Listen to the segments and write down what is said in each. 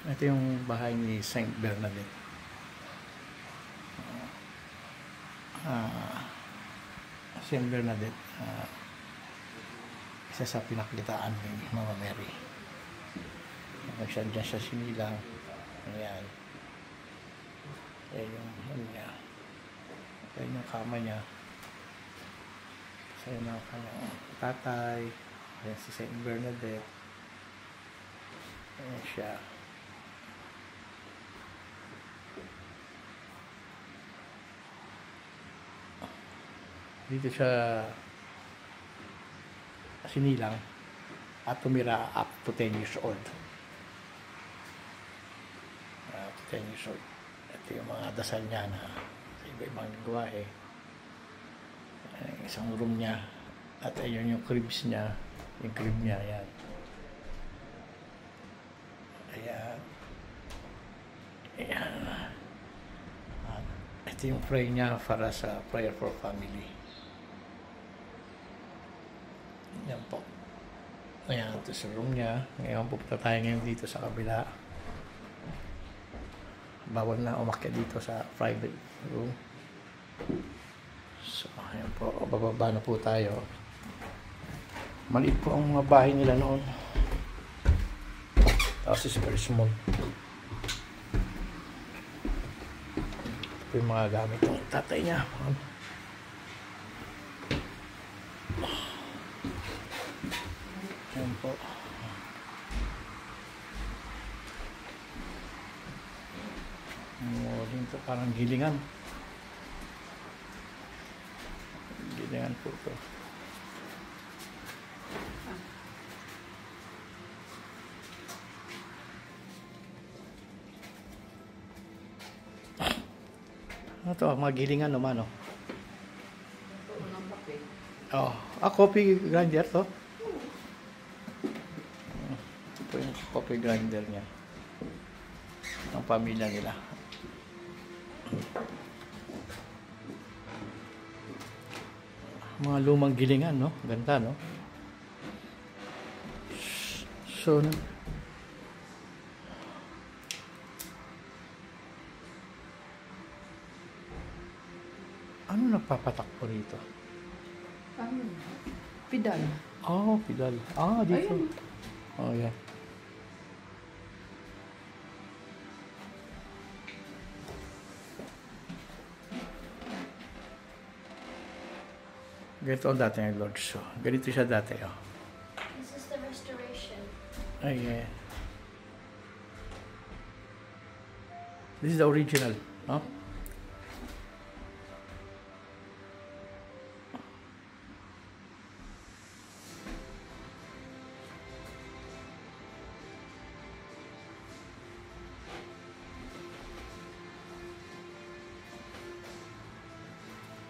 Ito yung bahay ni Saint Bernadette. Saint Bernadette, isa sa pinaklitaan ni Mama Mary. Siya dyan siya sinilang. Ayan. Ayan yung ano niya. Ayan yung kama niya. Ayan yung kanyang tatay. Ayan si Saint Bernadette. Ayan siya. Dito siya sinilang at tumira up to 10 years old. 10 years old. Ito yung mga dasal niya na sa iba-ibang gawain. Isang room niya. At ayun yung cribs niya. Yung crib niya, ayan. Ayan. Ayan. At ito yung pray niya para sa prayer for family. Ayan po. Ayan, ito sa room niya. Ngayon, pupunta tayo ngayon dito sa kabila. Bawal na umakyat dito sa private room. So, ayan po. Bababa na po tayo. Maliit po ang mga bahay nila noon. Tapos is very small. Ito po yung mga gamit ng tatay niya. Ayan po. Dito parang gilingan. Gilingan po ito. Ano to? Mga gilingan naman, oh. Oh, coffee grinder to. Ito yung coffee grinder niya. Ang pamilya nila. Mga lumang gilingan, no? Ganda, no? So, ano nagpapatakbo rito? Pidal. Oh, pedal. Dito. Ayun. Oh, yeah. Ganito ang dati ng Lord. So, ganito siya dati, oh. This is the restoration. Ay, yeah. This is the original, no?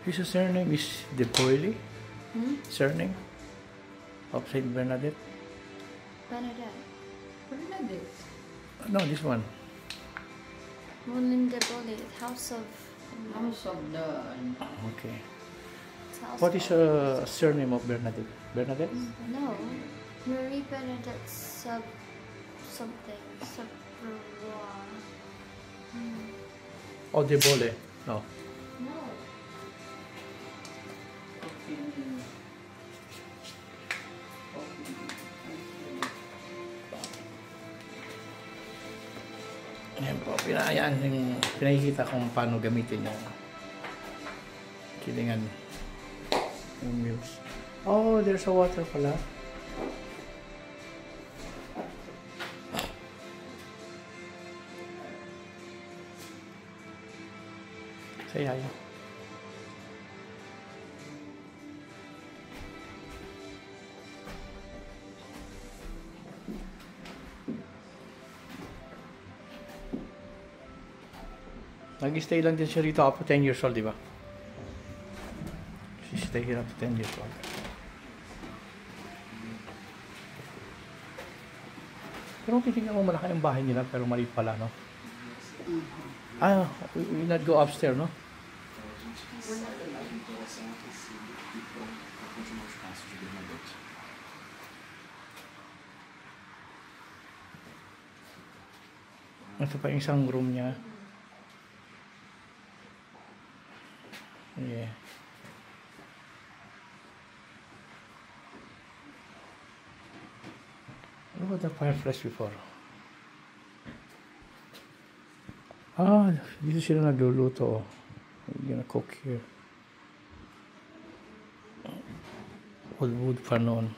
His surname is De Boyle. Surname of Saint Bernadette. Bernadette. Bernadette. No, this one. Moulin de Bolle, House of... House of the... Okay. it's House What is of- surname of Bernadette? Bernadette? No. Marie Bernadette something. Subrois. Oh, De Bolle. No. No. Ayan po, pinakikita kung paano gamitin yung kilingan yung muse. Oh, there's a water pala. Say hi. Nag-stay lang din siya rito up to 10 years old, di ba? She stay here up to 10 years old. Pero titignan mo malaki ang bahay nila pero maliit pala, no? We not go upstairs, no? Ito pa yung isang room niya. Yeah. Look at the fireplace before. Ah, dito sila nagluluto. We're gonna cook here. Wood pa noon.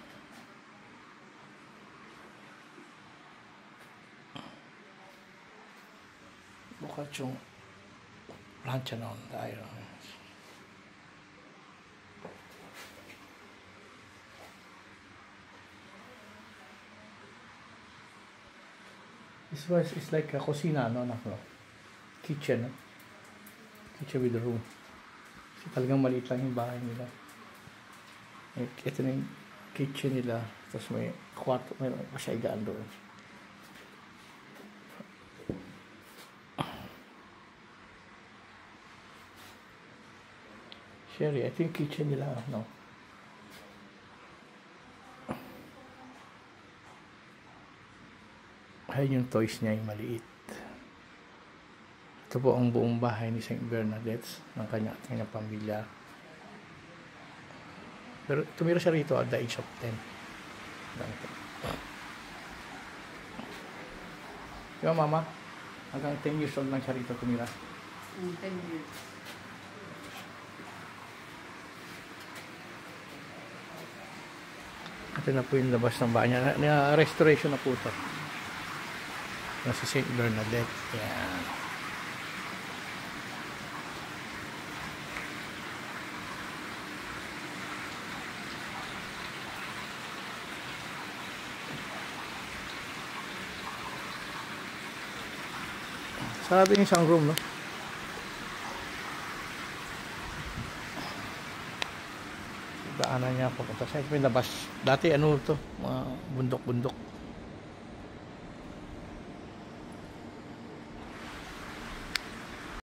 Bukat yung plancha noon. The iron. This was it's like a kusina, no? Kitchen, no? Kitchen with the room. Kasi talagang maliit lang yung bahay nila. Ito na yung kitchen nila. Tapos may kwarto, may pasyagaan doon. Sherry, ito yung kitchen nila, no? Ayun yung toys niya, yung maliit. Ito po ang buong bahay ni St. Bernadette ng kanyang pamilya. Pero tumira siya rito at the age of 10. Diba mama? Hanggang 10 years old lang siya rito tumira. 10 years. Ito na po yung labas ng bahay niya. Restoration na po ito. Si St. Bernadette. Yan. Sarado yung isang room, no? Daanan niya papunta sa may labas. Dati ano to, mga bundok-bundok.